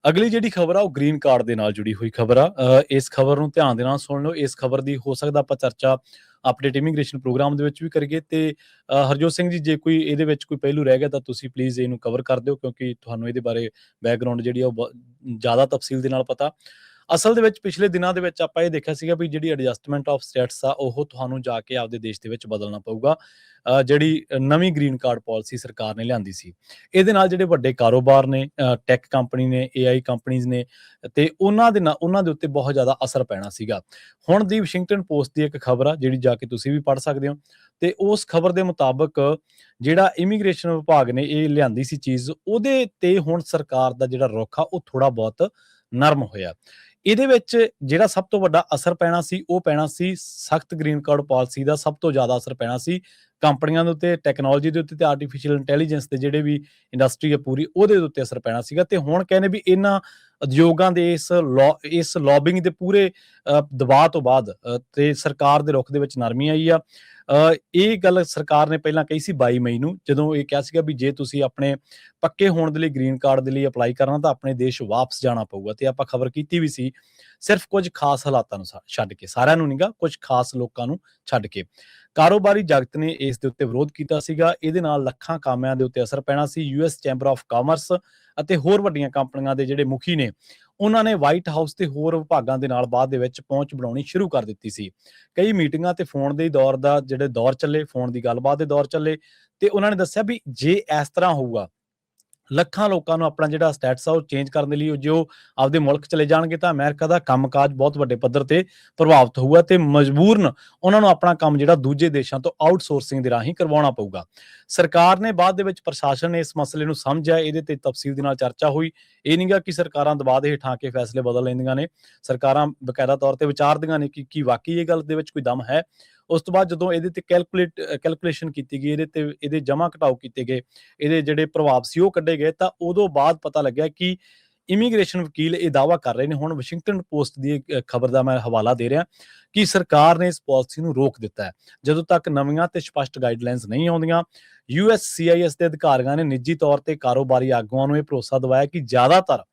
ਅਗਲੀ ਜਿਹੜੀ ਖਬਰ ਆ ਉਹ ਗ੍ਰੀਨ ਕਾਰਡ ਦੇ ਨਾਲ ਜੁੜੀ ਹੋਈ ਖਬਰ ਆ। ਇਸ ਖਬਰ ਨੂੰ ਧਿਆਨ ਦੇ ਨਾਲ ਸੁਣ ਲਓ। ਇਸ ਖਬਰ ਦੀ ਹੋ ਸਕਦਾ ਆਪਾਂ ਚਰਚਾ ਆਪਣੇ ਇਮੀਗ੍ਰੇਸ਼ਨ ਪ੍ਰੋਗਰਾਮ ਦੇ ਵਿੱਚ ਵੀ ਕਰੀਏ ਤੇ ਹਰਜੋਤ ਸਿੰਘ ਜੀ, ਜੇ ਕੋਈ ਇਹਦੇ ਵਿੱਚ ਕੋਈ ਪਹਿਲੂ ਰਹਿ ਗਿਆ ਤਾਂ ਤੁਸੀਂ ਪਲੀਜ਼ ਇਹਨੂੰ ਕਵਰ ਕਰ ਦਿਓ, ਕਿਉਂਕਿ ਤੁਹਾਨੂੰ ਇਹਦੇ ਬਾਰੇ ਬੈਕਗਰਾਉਂਡ ਜਿਹੜੀ ਆ ਉਹ ਜ਼ਿਆਦਾ ਤਫਸੀਲ ਦੇ ਨਾਲ ਪਤਾ। ਅਸਲ ਦੇ ਵਿੱਚ ਪਿਛਲੇ ਦਿਨਾਂ ਦੇ ਵਿੱਚ ਆਪਾਂ ਇਹ ਦੇਖਿਆ ਸੀਗਾ ਵੀ ਜਿਹੜੀ ਐਡਜਸਟਮੈਂਟ ਆਫ ਸਟੇਟਸ ਆ ਉਹ ਤੁਹਾਨੂੰ ਜਾ ਕੇ ਆਪਦੇ ਦੇਸ਼ ਦੇ ਵਿੱਚ ਬਦਲਣਾ ਪਊਗਾ। ਜਿਹੜੀ ਨਵੀਂ ਗ੍ਰੀਨ ਕਾਰਡ ਪਾਲਿਸੀ ਸਰਕਾਰ ਨੇ ਲਿਆਂਦੀ ਸੀ, ਇਹਦੇ ਨਾਲ ਜਿਹੜੇ ਵੱਡੇ ਕਾਰੋਬਾਰ ਨੇ, ਟੈਕ ਕੰਪਨੀ ਨੇ, AI ਕੰਪਨੀਜ਼ ਨੇ, ਤੇ ਉਹਨਾਂ ਦੇ ਉੱਤੇ ਬਹੁਤ ਜ਼ਿਆਦਾ ਅਸਰ ਪੈਣਾ ਸੀਗਾ। ਹੁਣ ਦੀ ਵਾਸ਼ਿੰਗਟਨ ਪੋਸਟ ਦੀ ਇੱਕ ਖਬਰ ਆ ਜਿਹੜੀ ਜਾ ਕੇ ਤੁਸੀਂ ਵੀ ਪੜ੍ਹ ਸਕਦੇ ਹੋ, ਤੇ ਉਸ ਖਬਰ ਦੇ ਮੁਤਾਬਕ ਜਿਹੜਾ ਇਮੀਗ੍ਰੇਸ਼ਨ ਵਿਭਾਗ ਨੇ ਇਹ ਲਿਆਂਦੀ ਸੀ ਚੀਜ਼, ਉਹਦੇ ਤੇ ਹੁਣ ਸਰਕਾਰ ਦਾ ਜਿਹੜਾ ਰੁਖ ਆ ਉਹ ਥੋੜਾ ਬਹੁਤ ਨਰਮ ਹੋਇਆ। ਇਹਦੇ ਵਿੱਚ ਜਿਹੜਾ ਸਭ ਤੋਂ ਵੱਡਾ ਅਸਰ ਪੈਣਾ ਸੀ ਉਹ ਪੈਣਾ ਸੀ ਸਖਤ ਗ੍ਰੀਨ ਕਾਰਡ ਪਾਲਿਸੀ ਦਾ। ਸਭ ਤੋਂ ਜ਼ਿਆਦਾ ਅਸਰ ਪੈਣਾ ਸੀ ਕੰਪਨੀਆਂ ਦੇ ਉੱਤੇ, ਟੈਕਨੋਲੋਜੀ ਦੇ ਉੱਤੇ ਤੇ ਆਰਟੀਫਿਸ਼ੀਅਲ ਇੰਟੈਲੀਜੈਂਸ ਦੇ ਜਿਹੜੇ ਵੀ ਇੰਡਸਟਰੀ ਹੈ ਪੂਰੀ, ਉਹਦੇ ਉੱਤੇ ਅਸਰ ਪੈਣਾ ਸੀਗਾ। ਤੇ ਹੁਣ ਕਹਿੰਦੇ ਵੀ ਇਹਨਾਂ ਉਦਯੋਗਾਂ ਦੇ ਇਸ ਲੌਬਿੰਗ ਦੇ ਪੂਰੇ ਦਬਾਅ ਤੋਂ ਬਾਅਦ ਤੇ ਸਰਕਾਰ ਦੇ ਰੁਖ ਦੇ ਵਿੱਚ ਨਰਮੀ ਆਈ ਆ। ਇਹ ਗੱਲ ਸਰਕਾਰ ਨੇ ਪਹਿਲਾਂ ਕਹੀ ਸੀ 22 ਮਈ ਨੂੰ, ਜਦੋਂ ਇਹ ਕਿਹਾ ਸੀਗਾ ਵੀ ਜੇ ਤੁਸੀਂ ਆਪਣੇ ਪੱਕੇ ਹੋਣ ਦੇ ਲਈ ਗ੍ਰੀਨ ਕਾਰਡ ਦੇ ਲਈ ਅਪਲਾਈ ਕਰਨਾ ਤਾਂ ਆਪਣੇ ਦੇਸ਼ ਵਾਪਸ ਜਾਣਾ ਪਊਗਾ। ਤੇ ਆਪਾਂ ਖਬਰ ਕੀਤੀ ਵੀ ਸੀ, ਸਿਰਫ ਕੁਝ ਖਾਸ ਹਾਲਾਤਾਂ ਨੂੰ ਛੱਡ ਕੇ, ਸਾਰਿਆਂ ਨੂੰ ਨਹੀਂਗਾ, ਕੁਝ ਖਾਸ ਲੋਕਾਂ ਨੂੰ ਛੱਡ ਕੇ। ਕਾਰੋਬਾਰੀ ਜਗਤ ਨੇ ਇਸ ਦੇ ਉੱਤੇ ਵਿਰੋਧ ਕੀਤਾ ਸੀਗਾ। ਇਹਦੇ ਨਾਲ ਲੱਖਾਂ ਕਾਮਿਆਂ ਦੇ ਉੱਤੇ ਅਸਰ ਪੈਣਾ ਸੀ। US ਚੈਂਬਰ ਆਫ ਕਾਮਰਸ ਅਤੇ ਹੋਰ ਵੱਡੀਆਂ ਕੰਪਨੀਆਂ ਦੇ ਜਿਹੜੇ ਮੁਖੀ ਨੇ, ਉਹਨਾਂ ਨੇ ਵਾਈਟ ਹਾਊਸ ਤੇ ਹੋਰ ਵਿਭਾਗਾਂ ਦੇ ਨਾਲ ਬਾਅਦ ਦੇ ਵਿੱਚ ਪਹੁੰਚ ਬਣਾਉਣੀ ਸ਼ੁਰੂ ਕਰ ਦਿੱਤੀ ਸੀ। ਕਈ ਮੀਟਿੰਗਾਂ ਤੇ ਫੋਨ ਦੇ ਦੌਰ ਚੱਲੇ, ਫੋਨ ਦੀ ਗੱਲਬਾਤ ਦੇ ਦੌਰ ਚੱਲੇ, ਤੇ ਉਹਨਾਂ ਨੇ ਦੱਸਿਆ ਵੀ ਜੇ ਇਸ ਤਰ੍ਹਾਂ ਹੋਊਗਾ, ਲੱਖਾਂ ਲੋਕਾਂ ਨੂੰ ਆਪਣਾ ਜਿਹੜਾ ਸਟੇਟਸ ਆ ਉਹ ਚੇਂਜ ਕਰਨ ਦੇ ਲਈ ਜੋ ਆਪਦੇ ਮੁਲਕ ਚਲੇ ਜਾਣਗੇ, ਤਾਂ ਅਮਰੀਕਾ ਦਾ ਕੰਮਕਾਜ ਬਹੁਤ ਵੱਡੇ ਪੱਧਰ ਤੇ ਪ੍ਰਭਾਵਿਤ ਹੋਊਗਾ ਤੇ ਮਜਬੂਰਨ ਉਹਨਾਂ ਨੂੰ ਆਪਣਾ ਕੰਮ ਜਿਹੜਾ ਦੂਜੇ ਦੇਸ਼ਾਂ ਤੋਂ ਆਊਟਸੋਰਸਿੰਗ ਦੇ ਰਾਹੀਂ ਕਰਵਾਉਣਾ ਪਊਗਾ। ਸਰਕਾਰ ਨੇ ਬਾਅਦ ਦੇ ਵਿੱਚ, ਪ੍ਰਸ਼ਾਸਨ ਨੇ ਇਸ ਮਸਲੇ ਨੂੰ ਸਮਝਿਆ, ਇਹਦੇ ਤੇ ਤਫਸੀਲ ਦੇ ਨਾਲ ਚਰਚਾ ਹੋਈ। ਇਹ ਨਹੀਂਗਾ ਕਿ ਸਰਕਾਰਾਂ ਦਬਾਅ ਦੇ ਹੇਠਾਂ ਕੇ ਫੈਸਲੇ ਬਦਲ ਲੈਂਦੀਆਂ ਨੇ, ਸਰਕਾਰਾਂ ਬਕਾਇਦਾ ਤੌਰ ਤੇ ਵਿਚਾਰਦੀਆਂ ਨੇ ਕਿ ਕੀ ਵਾਕਈ ਇਹ ਗੱਲ ਦੇ ਵਿੱਚ ਕੋਈ ਦਮ ਹੈ। ਉਸ ਤੋਂ ਬਾਅਦ ਜਦੋਂ ਇਹਦੇ ਤੇ ਕੈਲਕੂਲੇਸ਼ਨ ਕੀਤੀ ਗਈ, ਇਹਦੇ ਜਮ੍ਹਾਂ ਘਟਾਓ ਕੀਤੇ ਗਏ, ਇਹਦੇ ਜਿਹੜੇ ਪ੍ਰਭਾਵ ਸੀ ਉਹ ਕੱਢੇ ਗਏ, ਤਾਂ ਉਦੋਂ ਬਾਅਦ ਪਤਾ ਲੱਗਿਆ ਕਿ ਇਮੀਗ੍ਰੇਸ਼ਨ ਵਕੀਲ ਇਹ ਦਾਅਵਾ ਕਰ ਰਹੇ ਨੇ, ਹੁਣ ਵਾਸ਼ਿੰਗਟਨ ਪੋਸਟ ਦੀ ਖਬਰ ਦਾ ਮੈਂ ਹਵਾਲਾ ਦੇ ਰਿਹਾ, ਕਿ ਸਰਕਾਰ ਨੇ ਇਸ ਪਾਲਿਸੀ ਨੂੰ ਰੋਕ ਦਿੱਤਾ ਹੈ ਜਦੋਂ ਤੱਕ ਨਵੀਆਂ ਤੇ ਸਪਸ਼ਟ ਗਾਈਡਲਾਈਨਸ ਨਹੀਂ ਆਉਂਦੀਆਂ। USCIS ਦੇ ਅਧਿਕਾਰੀਆਂ ਨੇ ਨਿੱਜੀ ਤੌਰ ਤੇ ਕਾਰੋਬਾਰੀ ਆਗੂਆਂ ਨੂੰ ਇਹ ਭਰੋਸਾ ਦਿਵਾਇਆ ਕਿ ਜ਼ਿਆਦਾਤਰ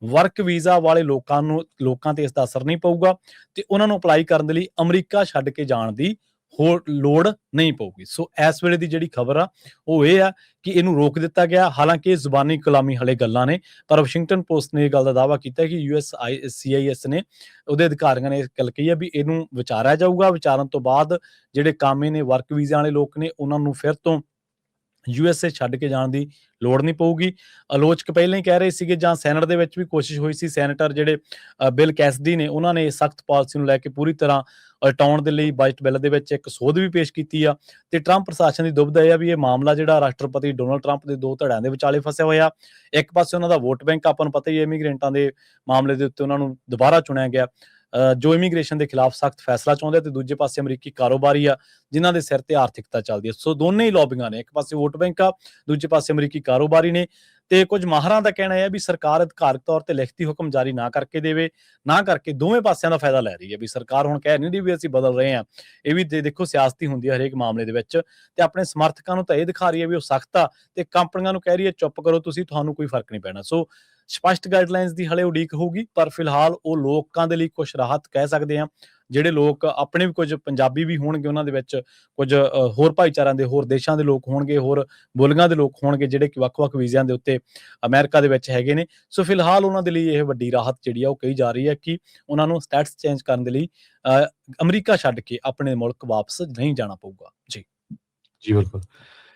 ਵਰਕ ਵੀਜ਼ਾ ਵਾਲੇ ਲੋਕਾਂ ਤੇ ਇਸ ਦਾ ਅਸਰ ਨਹੀਂ ਪਊਗਾ ਤੇ ਉਹਨਾਂ ਨੂੰ ਅਪਲਾਈ ਕਰਨ ਦੇ ਲਈ ਅਮਰੀਕਾ ਛੱਡ ਕੇ ਜਾਣ ਦੀ ਹੋਰ ਲੋੜ ਨਹੀਂ ਪਊਗੀ। ਸੋ ਇਸ ਵੇਲੇ ਦੀ ਜਿਹੜੀ ਖਬਰ ਆ ਉਹ ਇਹ ਆ ਕਿ ਇਹਨੂੰ ਰੋਕ ਦਿੱਤਾ ਗਿਆ। ਹਾਲਾਂਕਿ ਇਹ ਜ਼ੁਬਾਨੀ ਗੁਲਾਮੀ ਹਲੇ ਗੱਲਾਂ ਨੇ, ਪਰ ਵਾਸ਼ਿੰਗਟਨ ਪੋਸਟ ਨੇ ਇਹ ਗੱਲ ਦਾ ਦਾਅਵਾ ਕੀਤਾ ਕਿ USCIS ਨੇ, ਉਹਦੇ ਅਧਿਕਾਰੀਆਂ ਨੇ ਇਹ ਗੱਲ ਕਹੀ ਹੈ ਵੀ ਇਹਨੂੰ ਵਿਚਾਰਿਆ ਜਾਊਗਾ। ਵਿਚਾਰਨ ਤੋਂ ਬਾਅਦ ਜਿਹੜੇ ਕਾਮੇ ਨੇ, ਵਰਕ ਵੀਜ਼ਾ ਵਾਲੇ ਲੋਕ ਨੇ, ਉਹਨਾਂ ਨੂੰ ਫਿਰ ਤੋਂ USA ਛੱਡ ਕੇ ਜਾਣ ਦੀ ਲੋੜ ਨਹੀਂ ਪਊਗੀ। ਆਲੋਚਕ ਪਹਿਲਾਂ ਹੀ ਕਹਿ ਰਹੇ ਸੀਗੇ, ਜਾਂ ਸੈਨੇਟ ਦੇ ਵਿੱਚ ਵੀ ਕੋਸ਼ਿਸ਼ ਹੋਈ ਸੀ, ਸੈਨੇਟਰ ਜਿਹੜੇ ਬਿਲ ਕੈਸਡੀ ਨੇ, ਉਹਨਾਂ ਨੇ ਸਖਤ ਪਾਲਿਸੀ ਨੂੰ ਲੈ ਕੇ ਪੂਰੀ ਤਰ੍ਹਾਂ ਉਲਟਾਉਣ ਦੇ ਲਈ ਬਜਟ ਬਿੱਲ ਦੇ ਵਿੱਚ ਇੱਕ ਸੋਧ ਵੀ ਪੇਸ਼ ਕੀਤੀ ਆ। ਤੇ ਟਰੰਪ ਪ੍ਰਸ਼ਾਸਨ ਦੀ ਦੁਬਿਧਾ ਇਹ ਆ ਵੀ ਇਹ ਮਾਮਲਾ ਜਿਹੜਾ ਰਾਸ਼ਟਰਪਤੀ ਡੋਨਾਲਡ ਟਰੰਪ ਦੇ ਦੋ ਧੜਿਆਂ ਦੇ ਵਿਚਾਲੇ ਫਸਿਆ ਹੋਇਆ। ਇੱਕ ਪਾਸੇ ਉਹਨਾਂ ਦਾ ਵੋਟ ਬੈਂਕ, ਆਪਾਂ ਨੂੰ ਪਤਾ ਹੀ ਹੈ, ਇਮੀਗ੍ਰੈਂਟਾਂ ਦੇ ਮਾਮਲੇ ਦੇ ਉੱਤੇ ਉਹਨਾਂ ਨੂੰ ਦੁਬਾਰਾ ਚੁਣਿਆ ਗਿਆ, ਜੋ ਇਮੀਗ੍ਰੇਸ਼ਨ ਦੇ ਖਿਲਾਫ ਸਖਤ ਫੈਸਲਾ ਚਾਹੁੰਦੇ, ਤੇ ਦੂਜੇ ਪਾਸੇ ਅਮਰੀਕੀ ਕਾਰੋਬਾਰੀ ਆ ਜਿਨ੍ਹਾਂ ਦੇ ਸਿਰ ਤੇ ਆਰਥਿਕਤਾ ਚੱਲਦੀ ਹੈ। ਸੋ ਦੋਨੇ ਹੀ ਲੌਬੀਆਂ ਨੇ, ਇੱਕ ਪਾਸੇ ਵੋਟ ਬੈਂਕ ਆ, ਦੂਜੇ ਪਾਸੇ ਅਮਰੀਕੀ ਕਾਰੋਬਾਰੀ ਨੇ। ਤੇ ਕੁਝ ਮਾਹਰਾਂ ਦਾ ਕਹਿਣਾ ਹੈ ਵੀ ਸਰਕਾਰ ਅਧਿਕਾਰਕ ਤੌਰ ਤੇ ਲਿਖਤੀ ਹੁਕਮ ਜਾਰੀ ਨਾ ਕਰਕੇ ਦੋਵੇਂ ਪਾਸਿਆਂ ਦਾ ਫਾਇਦਾ ਲੈ ਰਹੀ ਹੈ। ਵੀ ਸਰਕਾਰ ਹੁਣ ਕਹਿ ਨਹੀਂ ਰਹੀ ਵੀ ਅਸੀਂ ਬਦਲ ਰਹੇ ਹਾਂ, ਇਹ ਵੀ ਦੇਖੋ ਸਿਆਸਤੀ ਹੁੰਦੀ ਹੈ ਹਰੇਕ ਮਾਮਲੇ ਦੇ ਵਿੱਚ, ਤੇ ਆਪਣੇ ਸਮਰਥਕਾਂ ਨੂੰ ਤਾਂ ਇਹ ਦਿਖਾ ਰਹੀ ਹੈ ਵੀ ਉਹ ਸਖਤ ਆ, ਤੇ ਕੰਪਨੀਆਂ ਨੂੰ ਕਹਿ ਰਹੀ ਹੈ ਚੁੱਪ ਕਰੋ ਤੁਸੀਂ, ਤੁਹਾਨੂੰ ਕੋਈ ਫਰਕ ਨਹੀਂ ਪੈਣਾ। ਸੋ ਸਪਸ਼ਟ ਗਾਈਡਲਾਈਨਸ ਦੀ ਹਲੇ ਉਡੀਕ ਹੋਊਗੀ, ਪਰ ਫਿਲਹਾਲ ਉਹ ਲੋਕਾਂ ਦੇ ਲਈ ਕੁਝ ਰਾਹਤ ਕਹਿ ਸਕਦੇ ਆ। ਜਿਹੜੇ ਲੋਕ ਆਪਣੇ ਵੀ, ਕੁਝ ਪੰਜਾਬੀ ਵੀ ਹੋਣਗੇ ਉਹਨਾਂ ਦੇ ਵਿੱਚ, ਕੁਝ ਹੋਰ ਭਾਈਚਾਰਿਆਂ ਦੇ, ਹੋਰ ਦੇਸ਼ਾਂ ਦੇ ਲੋਕ ਹੋਣਗੇ, ਹੋਰ ਬੋਲੀਆਂ ਦੇ ਲੋਕ ਹੋਣਗੇ, ਜਿਹੜੇ ਕਿ ਵੱਖ-ਵੱਖ ਵੀਜ਼ਿਆਂ ਦੇ ਉੱਤੇ ਅਮਰੀਕਾ ਦੇ ਵਿੱਚ ਹੈਗੇ ਨੇ। ਸੋ ਫਿਲਹਾਲ ਉਹਨਾਂ ਦੇ ਲਈ ਇਹ ਵੱਡੀ ਰਾਹਤ ਜਿਹੜੀ ਆ ਉਹ ਕਹੀ ਜਾ ਰਹੀ ਹੈ ਕਿ ਉਹਨਾਂ ਨੂੰ ਸਟੇਟਸ ਚੇਂਜ ਕਰਨ ਦੇ ਲਈ ਅਮਰੀਕਾ ਛੱਡ ਕੇ ਆਪਣੇ ਮੁਲਕ ਵਾਪਸ ਨਹੀਂ ਜਾਣਾ ਪਊਗਾ। ਜੀ ਜੀ, ਬਿਲਕੁਲ।